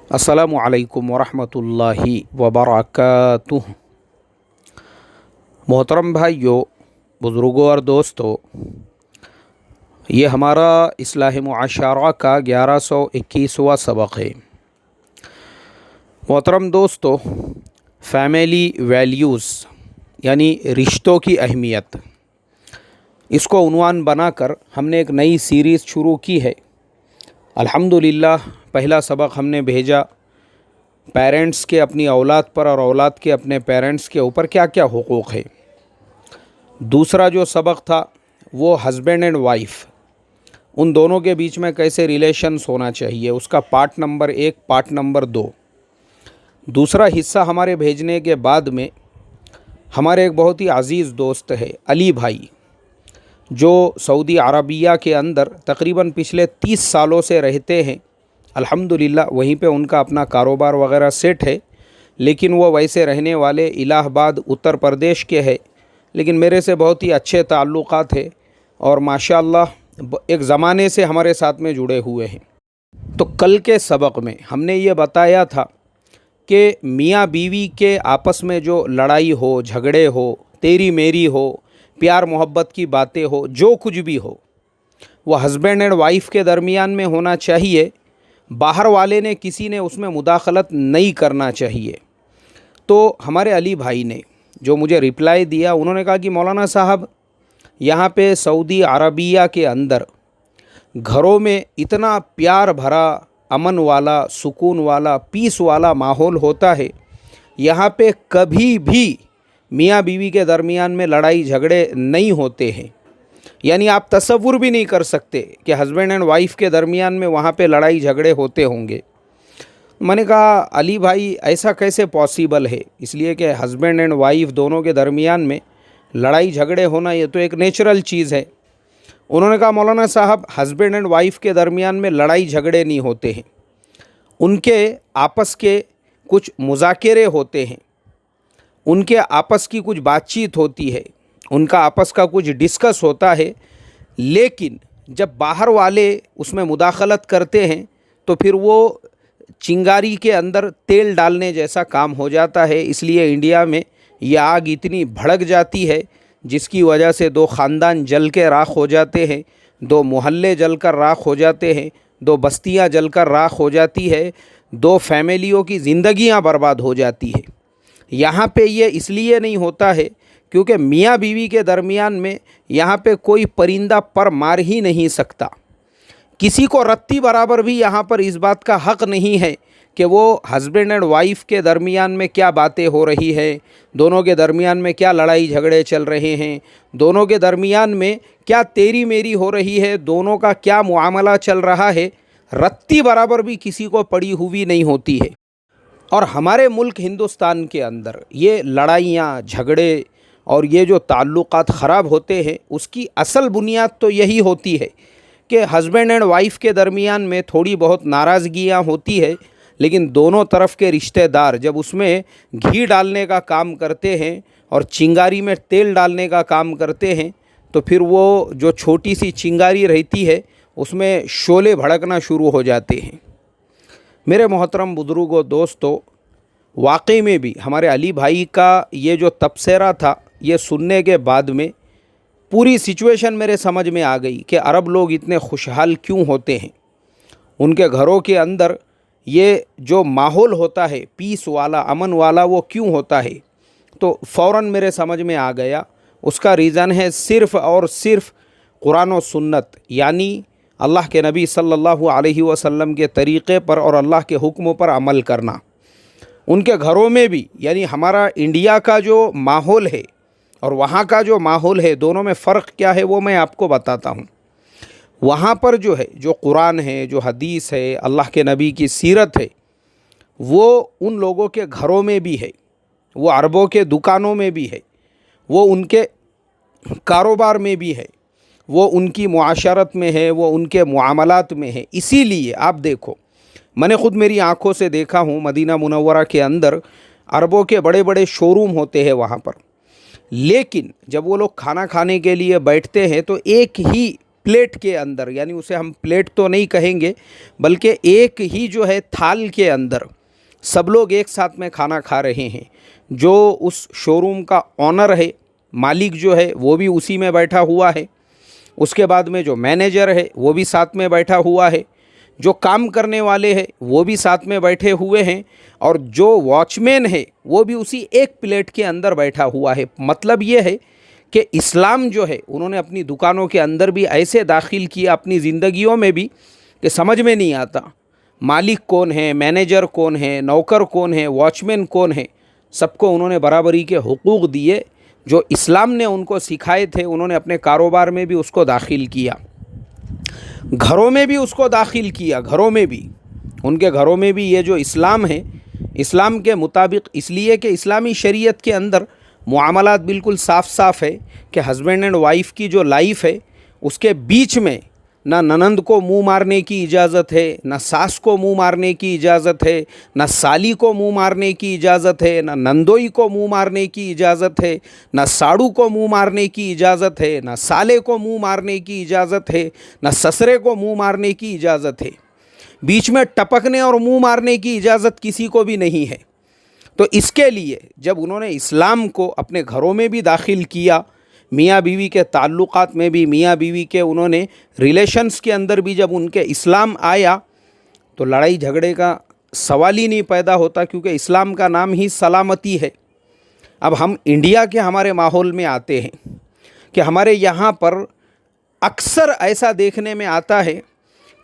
अस्सलामु अलैकुम वरहमतुल्लाहि वबरकातुह। मोहतरम भाइयों, बुज़ुर्गों और दोस्तों, ये हमारा इस्लाह मुआशरा का 1121वां सबक है। मोहतरम दोस्तों, फैमिली वैल्यूज़ यानी रिश्तों की अहमियत, इसको उन्वान बनाकर हमने एक नई सीरीज़ शुरू की है। अल्हम्दुलिल्लाह पहला सबक हमने भेजा पेरेंट्स के अपनी औलाद पर और औलाद के अपने पेरेंट्स के ऊपर क्या क्या हुकूक़ है। दूसरा जो सबक था वो हस्बैंड एंड वाइफ, उन दोनों के बीच में कैसे रिलेशंस होना चाहिए, उसका पार्ट नंबर 1, पार्ट नंबर 2। दूसरा हिस्सा हमारे भेजने के बाद में हमारे एक बहुत ही अज़ीज़ दोस्त है अली भाई, जो सऊदी अरबिया के अंदर तकरीबन पिछले 30 सालों से रहते हैं। अल्हम्दुलिल्लाह वहीं पे उनका अपना कारोबार वगैरह सेट है, लेकिन वो वैसे रहने वाले इलाहाबाद उत्तर प्रदेश के हैं, लेकिन मेरे से बहुत ही अच्छे ताल्लुक़ात है और माशाअल्लाह एक ज़माने से हमारे साथ में जुड़े हुए हैं। तो कल के सबक में हमने ये बताया था कि मियाँ बीवी के आपस में जो लड़ाई हो, झगड़े हो, तेरी मेरी हो, प्यार मोहब्बत की बातें हो, जो कुछ भी हो, वो हस्बैंड एंड वाइफ के दरमियान में होना चाहिए। बाहर वाले ने, किसी ने उसमें मुदाखलत नहीं करना चाहिए। तो हमारे अली भाई ने जो मुझे रिप्लाई दिया, उन्होंने कहा कि मौलाना साहब, यहाँ पे सऊदी अरबिया के अंदर घरों में इतना प्यार भरा, अमन वाला, सुकून वाला, पीस वाला माहौल होता है, यहाँ पे कभी भी मियाँ बीवी के दरमियान में लड़ाई झगड़े नहीं होते हैं। यानी आप तसव्वुर भी नहीं कर सकते कि हस्बैंड एंड वाइफ के दरमियान में वहाँ पे लड़ाई झगड़े होते होंगे। मैंने कहा अली भाई, ऐसा कैसे पॉसिबल है, इसलिए कि हस्बैंड एंड वाइफ दोनों के दरमियान में लड़ाई झगड़े होना ये तो एक नेचुरल चीज़ है। उन्होंने कहा मौलाना साहब, हस्बैंड एंड वाइफ के दरमियान में लड़ाई झगड़े नहीं होते हैं, उनके आपस के कुछ मुज़ाकरे होते हैं, उनके आपस की कुछ बातचीत होती है, उनका आपस का कुछ डिस्कस होता है, लेकिन जब बाहर वाले उसमें मुदाखलत करते हैं तो फिर वो चिंगारी के अंदर तेल डालने जैसा काम हो जाता है। इसलिए इंडिया में ये आग इतनी भड़क जाती है, जिसकी वजह से 2 ख़ानदान जल के राख हो जाते हैं, 2 मोहल्ले जल कर राख हो जाते हैं, 2 बस्तियां जल कर राख हो जाती है, 2 फैमिलियों की ज़िंदगियां बर्बाद हो जाती है। यहाँ पे ये इसलिए नहीं होता है क्योंकि मियाँ बीवी के दरमियान में यहाँ पे कोई परिंदा पर मार ही नहीं सकता। किसी को रत्ती बराबर भी यहाँ पर इस बात का हक़ नहीं है कि वो हस्बैंड एंड वाइफ के दरमियान में क्या बातें हो रही है, दोनों के दरमियान में क्या लड़ाई झगड़े चल रहे हैं, दोनों के दरमियान में क्या तेरी मेरी हो रही है, दोनों का क्या मुआमला चल रहा है, रत्ती बराबर भी किसी को पड़ी हुई नहीं होती है। और हमारे मुल्क हिंदुस्तान के अंदर ये लड़ाइयाँ, झगड़े और ये जो ताल्लुक़ात ख़राब होते हैं, उसकी असल बुनियाद तो यही होती है कि हस्बैंड एंड वाइफ के दरमियान में थोड़ी बहुत नाराज़गियाँ होती है, लेकिन दोनों तरफ के रिश्तेदार जब उसमें घी डालने का काम करते हैं और चिंगारी में तेल डालने का काम करते हैं, तो फिर वो जो छोटी सी चिंगारी रहती है उसमें शोले भड़कना शुरू हो जाते हैं। मेरे मोहतरम बुज़ुर्गों, दोस्तों, वाकई में भी हमारे अली भाई का ये जो तबसरा था, ये सुनने के बाद में पूरी सिचुएशन मेरे समझ में आ गई कि अरब लोग इतने खुशहाल क्यों होते हैं। उनके घरों के अंदर ये जो माहौल होता है पीस वाला, अमन वाला, वो क्यों होता है। तो फ़ौरन मेरे समझ में आ गया, उसका रीज़न है सिर्फ़ और सिर्फ़ कुरान और सुन्नत, यानी अल्लाह के नबी सल्लल्लाहु अलैहि वसल्लम के तरीक़े पर और अल्लाह के हुक्मों पर अमल करना। उनके घरों में भी, यानी हमारा इंडिया का जो माहौल है और वहाँ का जो माहौल है, दोनों में फ़र्क क्या है वो मैं आपको बताता हूँ। वहाँ पर जो है, जो कुरान है, जो हदीस है, अल्लाह के नबी की सीरत है, वो उन लोगों के घरों में भी है, वो अरबों के दुकानों में भी है, वो उनके कारोबार में भी है, वो उनकी मुआशरत में है, वो उनके मुआमलात में है। इसीलिए आप देखो, मैंने ख़ुद मेरी आँखों से देखा हूँ, मदीना मुनव्वरा के अंदर अरबों के बड़े बड़े शोरूम होते हैं वहाँ पर, लेकिन जब वो लोग खाना खाने के लिए बैठते हैं तो एक ही प्लेट के अंदर, यानी उसे हम प्लेट तो नहीं कहेंगे बल्कि एक ही जो है थाल के अंदर सब लोग एक साथ में खाना खा रहे हैं। जो उस शोरूम का ऑनर है, मालिक जो है वो भी उसी में बैठा हुआ है, उसके बाद में जो मैनेजर है वो भी साथ में बैठा हुआ है, जो काम करने वाले हैं वो भी साथ में बैठे हुए हैं, और जो वॉचमैन है वो भी उसी एक प्लेट के अंदर बैठा हुआ है। मतलब ये है कि इस्लाम जो है उन्होंने अपनी दुकानों के अंदर भी ऐसे दाखिल किया, अपनी ज़िंदगियों में भी, कि समझ में नहीं आता मालिक कौन है, मैनेजर कौन है, नौकर कौन है, वॉचमैन कौन है। सबको उन्होंने बराबरी के हुकूक दिए जो इस्लाम ने उनको सिखाए थे। उन्होंने अपने कारोबार में भी उसको दाखिल किया, घरों में भी उसको दाखिल किया, घरों में भी, उनके घरों में भी ये जो इस्लाम है, इस्लाम के मुताबिक, इसलिए कि इस्लामी शरीयत के अंदर मुआमलात बिल्कुल साफ़ साफ़ है कि हस्बैंड एंड वाइफ की जो लाइफ है उसके बीच में ना ननंद को मुंह मारने की इजाज़त है, ना सास को मुंह मारने की इजाज़त है, ना साली को मुंह मारने की इजाज़त है, ना नंदोई को मुंह मारने की इजाज़त है, ना साड़ू को मुंह मारने की इजाज़त है, ना साले को मुंह मारने की इजाज़त है, ना ससरे को मुंह मारने की इजाज़त है। बीच में टपकने और मुंह मारने की इजाज़त किसी को भी नहीं है। तो इसके लिए जब उन्होंने इस्लाम को अपने घरों में भी दाखिल किया, मियाँ बीवी के ताल्लुक़ात में भी, मियाँ बीवी के उन्होंने रिलेशंस के अंदर भी जब उनके इस्लाम आया तो लड़ाई झगड़े का सवाल ही नहीं पैदा होता, क्योंकि इस्लाम का नाम ही सलामती है। अब हम इंडिया के हमारे माहौल में आते हैं कि हमारे यहाँ पर अक्सर ऐसा देखने में आता है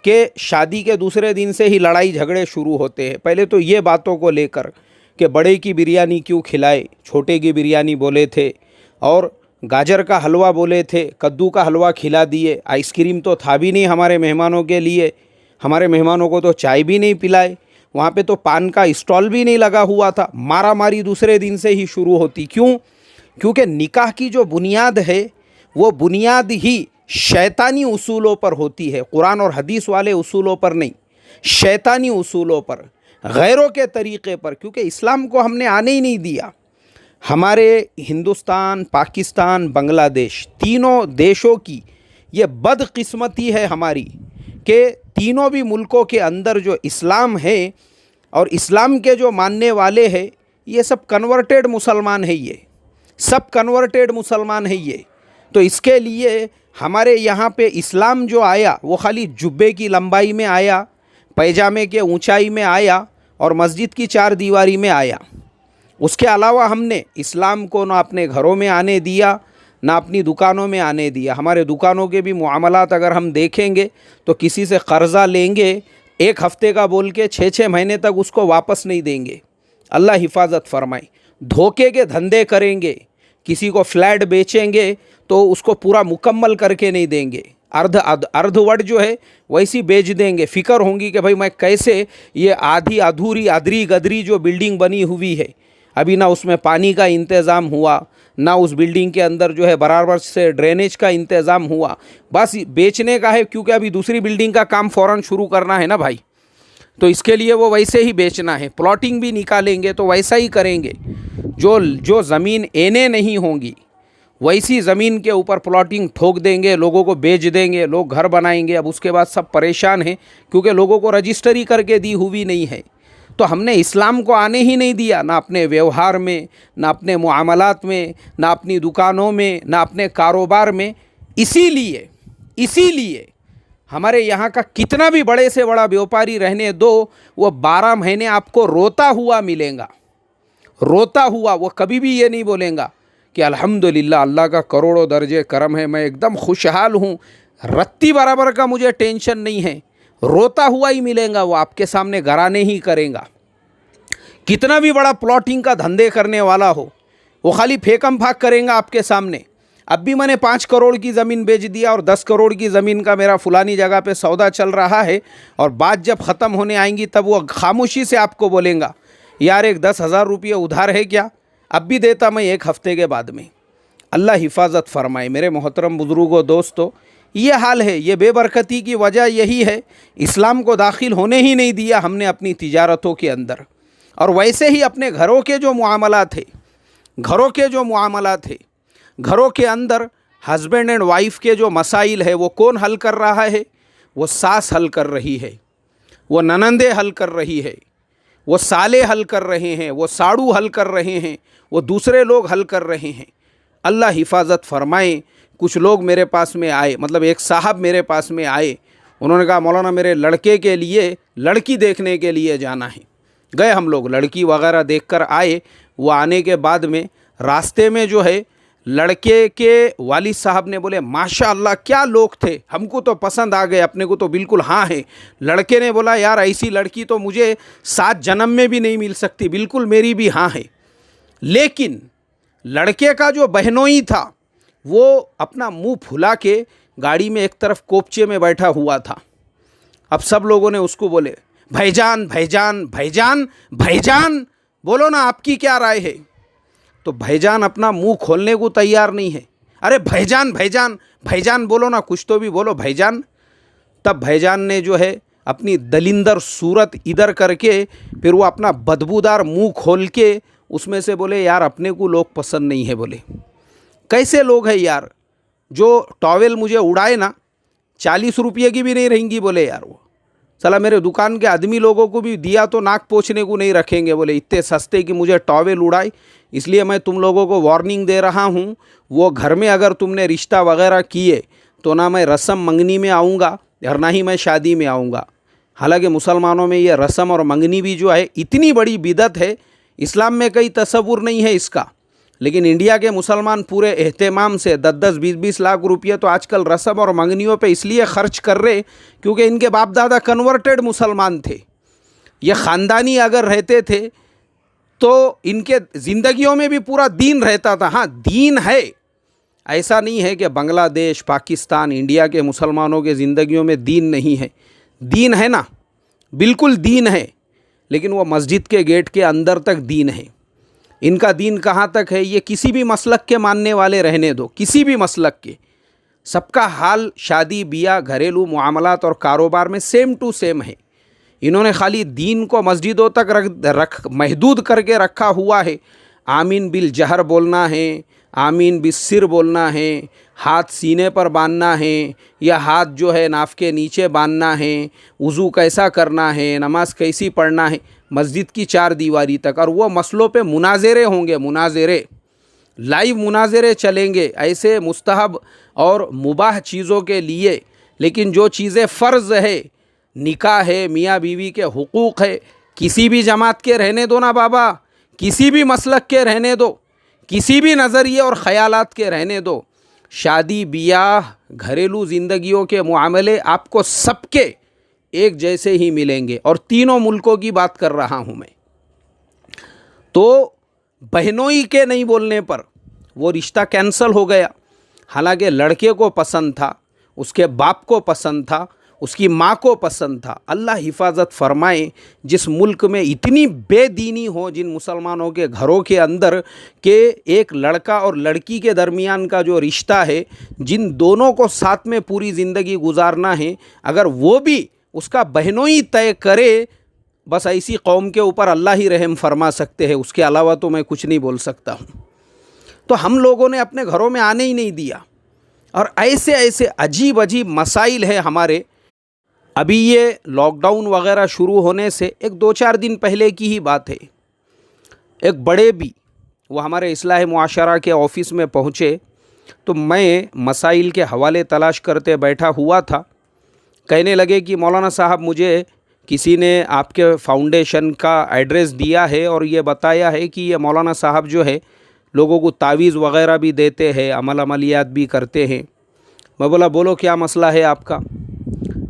कि शादी के दूसरे दिन से ही लड़ाई झगड़े शुरू होते हैं। पहले तो ये बातों को लेकर कि बड़े की बिरयानी क्यों खिलाए, छोटे की बिरयानी बोले थे, और गाजर का हलवा बोले थे, कद्दू का हलवा खिला दिए, आइसक्रीम तो था भी नहीं हमारे मेहमानों के लिए, हमारे मेहमानों को तो चाय भी नहीं पिलाए, वहाँ पे तो पान का स्टॉल भी नहीं लगा हुआ था। मारा मारी दूसरे दिन से ही शुरू होती। क्यों? क्योंकि निकाह की जो बुनियाद है वो बुनियाद ही शैतानी उसूलों पर होती है, कुरान और हदीस वाले उसूलों पर नहीं, शैतानी उसूलों पर, गैरों के तरीक़े पर। क्योंकि इस्लाम को हमने आने ही नहीं दिया। हमारे हिंदुस्तान, पाकिस्तान, बांग्लादेश, तीनों देशों की ये बदकिस्मती है हमारी कि तीनों भी मुल्कों के अंदर जो इस्लाम है और इस्लाम के जो मानने वाले हैं ये सब कन्वर्टेड मुसलमान है, ये सब कन्वर्टेड मुसलमान है ये। तो इसके लिए हमारे यहाँ पे इस्लाम जो आया वो खाली जुब्बे की लंबाई में आया, पैजामे के ऊंचाई में आया और मस्जिद की चार दीवारी में आया। उसके अलावा हमने इस्लाम को ना अपने घरों में आने दिया, ना अपनी दुकानों में आने दिया। हमारे दुकानों के भी मुआमलात अगर हम देखेंगे तो किसी से कर्ज़ा लेंगे, एक हफ़्ते का बोल के 6-6 महीने तक उसको वापस नहीं देंगे। अल्लाह हिफाजत फरमाए। धोखे के धंधे करेंगे, किसी को फ्लैट बेचेंगे तो उसको पूरा मुकम्मल करके नहीं देंगे, अर्धवट जो है वैसी बेच देंगे। फ़िक्र होंगी कि भाई मैं कैसे ये आधी अधूरी अदरी गदरी जो बिल्डिंग बनी हुई है, अभी ना उसमें पानी का इंतज़ाम हुआ, ना उस बिल्डिंग के अंदर जो है बराबर से ड्रेनेज का इंतज़ाम हुआ, बस बेचने का है, क्योंकि अभी दूसरी बिल्डिंग का काम फ़ौरन शुरू करना है ना भाई, तो इसके लिए वो वैसे ही बेचना है। प्लॉटिंग भी निकालेंगे तो वैसा ही करेंगे। जो ज़मीन एने नहीं होंगी वैसी ज़मीन के ऊपर प्लॉटिंग ठोक देंगे, लोगों को बेच देंगे, लोग घर बनाएंगे। अब उसके बाद सब परेशान हैं क्योंकि लोगों को रजिस्ट्री करके दी हुई नहीं है। तो हमने इस्लाम को आने ही नहीं दिया, ना अपने व्यवहार में, ना अपने मुआमलात में, ना अपनी दुकानों में, ना अपने कारोबार में। इसीलिए हमारे यहाँ का कितना भी बड़े से बड़ा व्यापारी रहने दो, वो 12 महीने आपको रोता हुआ मिलेगा, रोता हुआ। वो कभी भी ये नहीं बोलेगा कि अल्हम्दुलिल्लाह अल्लाह का करोड़ों दर्जे करम है, मैं एकदम खुशहाल हूँ, रत्ती बराबर का मुझे टेंशन नहीं है। रोता हुआ ही मिलेगा, वो आपके सामने घराने ही करेगा। कितना भी बड़ा प्लॉटिंग का धंधे करने वाला हो, वो खाली फेंकम फाक करेगा आपके सामने। अब भी मैंने 5 करोड़ की ज़मीन बेच दिया और 10 करोड़ की ज़मीन का मेरा फुलानी जगह पे सौदा चल रहा है, और बात जब ख़त्म होने आएंगी तब वो खामोशी से आपको बोलेगा यार एक 10,000 रुपये उधार है क्या, अब भी देता मैं 1 हफ़्ते के बाद में। अल्लाह हिफाजत फरमाए। मेरे मोहतरम बुज़ुर्गों, दोस्तों, ये हाल है। ये बेबरकती की वजह यही है, इस्लाम को दाखिल होने ही नहीं दिया हमने अपनी तिजारतों के अंदर। और वैसे ही अपने घरों के जो मुआमलात थे, घरों के अंदर हस्बैंड एंड वाइफ के जो मसाइल है वो कौन हल कर रहा है? वो सास हल कर रही है, वो ननंदे हल कर रही है, वो साले हल कर रहे हैं, वो साड़ू हल कर रहे हैं, वो दूसरे लोग हल कर रहे हैं। अल्लाह हिफाजत फरमाए। कुछ लोग मेरे पास में आए, मतलब एक साहब मेरे पास में आए, उन्होंने कहा मौलाना मेरे लड़के के लिए लड़की देखने के लिए जाना है। गए हम लोग, लड़की वगैरह देख कर आए। वो आने के बाद में रास्ते में जो है लड़के के वालिद साहब ने बोले माशाअल्लाह क्या लोग थे, हमको तो पसंद आ गए, अपने को तो बिल्कुल हाँ है। लड़के ने बोला यार ऐसी लड़की तो मुझे 7 जन्म में भी नहीं मिल सकती, बिल्कुल मेरी भी हाँ है। लेकिन लड़के का जो बहनोई था वो अपना मुंह फुला के गाड़ी में एक तरफ कोपचे में बैठा हुआ था। अब सब लोगों ने उसको बोले भाईजान भाईजान भाईजान भाईजान, बोलो ना आपकी क्या राय है? तो भाईजान अपना मुंह खोलने को तैयार नहीं है। अरे भाईजान भाईजान भाईजान बोलो ना, कुछ तो भी बोलो भाईजान। तब भाईजान ने जो है अपनी दलिंदर सूरत इधर करके फिर वो अपना बदबूदार मुंह खोल के उसमें से बोले यार अपने को लोग पसंद नहीं है। बोले कैसे लोग हैं यार, जो टॉवेल मुझे उड़ाए ना 40 रुपये की भी नहीं रहेंगी। बोले यार वो साला मेरे दुकान के आदमी लोगों को भी दिया तो नाक पोंछने को नहीं रखेंगे। बोले इतने सस्ते कि मुझे टॉवेल उड़ाए। इसलिए मैं तुम लोगों को वार्निंग दे रहा हूँ, वो घर में अगर तुमने रिश्ता वगैरह किए तो ना मैं रस्म मंगनी में आऊँगा और ना ही मैं शादी में आऊँगा। हालांकि मुसलमानों में ये रस्म और मंगनी भी जो है इतनी बड़ी बिदत है, इस्लाम में कई तसव्वुर नहीं है इसका। लेकिन इंडिया के मुसलमान पूरे एहतमाम से 10-10, 20-20 लाख रुपये तो आजकल रस्म और मंगनियों पे इसलिए खर्च कर रहे क्योंकि इनके बाप दादा कन्वर्टेड मुसलमान थे। ये ख़ानदानी अगर रहते थे तो इनके ज़िंदगियों में भी पूरा दीन रहता था। हाँ दीन है, ऐसा नहीं है कि बांग्लादेश, पाकिस्तान, इंडिया के मुसलमानों के ज़िंदगियों में दीन नहीं है। दीन है ना, बिल्कुल दीन है, लेकिन वो मस्जिद के गेट के अंदर तक दीन है। इनका दीन कहाँ तक है, ये किसी भी मसलक के मानने वाले रहने दो, किसी भी मसलक के, सबका हाल शादी बियाह घरेलू मामलात और कारोबार में सेम टू सेम है। इन्होंने खाली दीन को मस्जिदों तक महदूद करके रखा हुआ है। आमीन बिल जहर बोलना है, आमीन बिल सिर बोलना है, हाथ सीने पर बांधना है या हाथ जो है नाफ के नीचे बांधना है, वज़ू कैसा करना है, नमाज कैसी पढ़ना है, मस्जिद की 4 दीवारी तक। और वो मसलों पे मुनाज़रे होंगे, मुनाज़रे, लाइव मुनाज़रे चलेंगे ऐसे मुस्तहब और मुबाह चीज़ों के लिए। लेकिन जो चीज़ें फ़र्ज़ है, निकाह है, मियाँ बीवी के हुकूक़ है, किसी भी जमात के रहने दो ना बाबा, किसी भी मसलक के रहने दो, किसी भी नज़रिए और ख़यालात के रहने दो। शादी बियाह घरेलू ज़िंदगियों के मामले आपको सबके एक जैसे ही मिलेंगे, और तीनों मुल्कों की बात कर रहा हूँ मैं। तो बहनोई के नहीं बोलने पर वो रिश्ता कैंसल हो गया। हालांकि लड़के को पसंद था, उसके बाप को पसंद था, उसकी माँ को पसंद था। अल्लाह हिफाजत फरमाए जिस मुल्क में इतनी बेदीनी हो, जिन मुसलमानों के घरों के अंदर के एक लड़का और लड़की के दरमियान का जो रिश्ता है, जिन दोनों को साथ में पूरी ज़िंदगी गुजारना है, अगर वो भी उसका बहनोई तय करे, बस ऐसी कौम के ऊपर अल्लाह ही रहम फरमा सकते हैं, उसके अलावा तो मैं कुछ नहीं बोल सकता हूँ। तो हम लोगों ने अपने घरों में आने ही नहीं दिया, और ऐसे ऐसे अजीब अजीब मसाइल है हमारे। अभी ये लॉकडाउन वगैरह शुरू होने से एक 2-4 दिन पहले की ही बात है, एक बड़े भी वो हमारे इस्लाह मुआशरा के ऑफ़िस में पहुँचे, तो मैं मसाइल के हवाले तलाश करते बैठा हुआ था। कहने लगे कि मौलाना साहब मुझे किसी ने आपके फ़ाउंडेशन का एड्रेस दिया है और ये बताया है कि ये मौलाना साहब जो है लोगों को तावीज़ वगैरह भी देते हैं, अमलियात भी करते हैं। मैं बोला बोलो क्या मसला है आपका?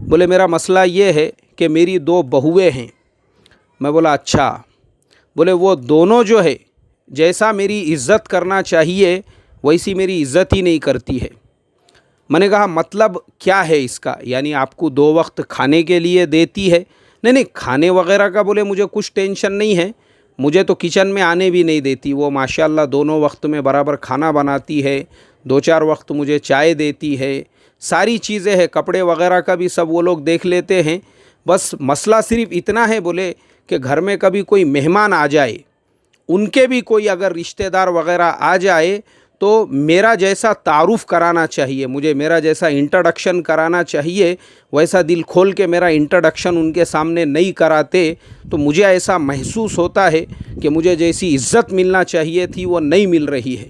बोले मेरा मसला ये है कि मेरी 2 बहुएँ हैं। मैं बोला अच्छा। बोले वो दोनों जो है जैसा मेरी इज़्ज़त करना चाहिए वैसी मेरी इज़्ज़त ही नहीं करती है। मैंने कहा मतलब क्या है इसका, यानी आपको 2 वक्त खाने के लिए देती है? नहीं, खाने वगैरह का बोले मुझे कुछ टेंशन नहीं है, मुझे तो किचन में आने भी नहीं देती। वो माशाल्लाह दोनों वक्त में बराबर खाना बनाती है, 2-4 वक्त मुझे चाय देती है, सारी चीज़ें हैं, कपड़े वगैरह का भी सब वो लोग देख लेते हैं। बस मसला सिर्फ़ इतना है बोले कि घर में कभी कोई मेहमान आ जाए, उनके भी कोई अगर रिश्तेदार वगैरह आ जाए تو میرا جیسا تعارف کرانا چاہیے، مجھے میرا جیسا انٹروڈکشن کرانا چاہیے، ویسا دل کھول کے میرا انٹروڈکشن ان کے سامنے نہیں کراتے تو مجھے ایسا محسوس ہوتا ہے کہ مجھے جیسی عزت ملنا چاہیے تھی وہ نہیں مل رہی ہے۔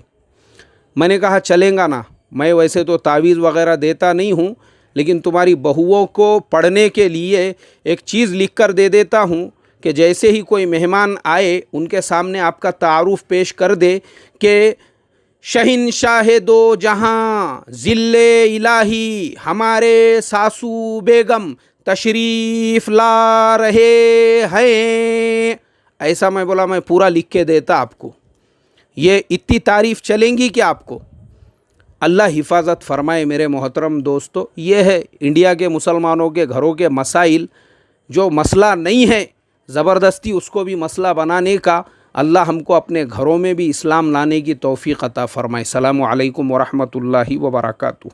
میں نے کہا چلیں گا نا، میں ویسے تو تعویذ وغیرہ دیتا نہیں ہوں، لیکن تمہاری بہوؤں کو پڑھنے کے لیے ایک چیز لکھ کر دے دیتا ہوں کہ جیسے ہی کوئی مہمان آئے ان کے سامنے آپ کا تعارف پیش کر دے کہ شہنشاہ دو جہاں ذل الہی ہمارے ساسو بیگم تشریف لا رہے ہیں، ایسا میں بولا میں پورا لکھ کے دیتا آپ کو۔ یہ اتنی تعریف چلیں گی کہ آپ کو؟ اللہ حفاظت فرمائے میرے محترم دوستو۔ یہ ہے انڈیا کے مسلمانوں کے گھروں کے مسائل، جو مسئلہ نہیں ہے زبردستی اس کو بھی مسئلہ بنانے کا۔ اللہ ہم کو اپنے گھروں میں بھی اسلام لانے کی توفیق عطا فرمائے۔ السلام علیکم ورحمۃ اللہ وبرکاتہ۔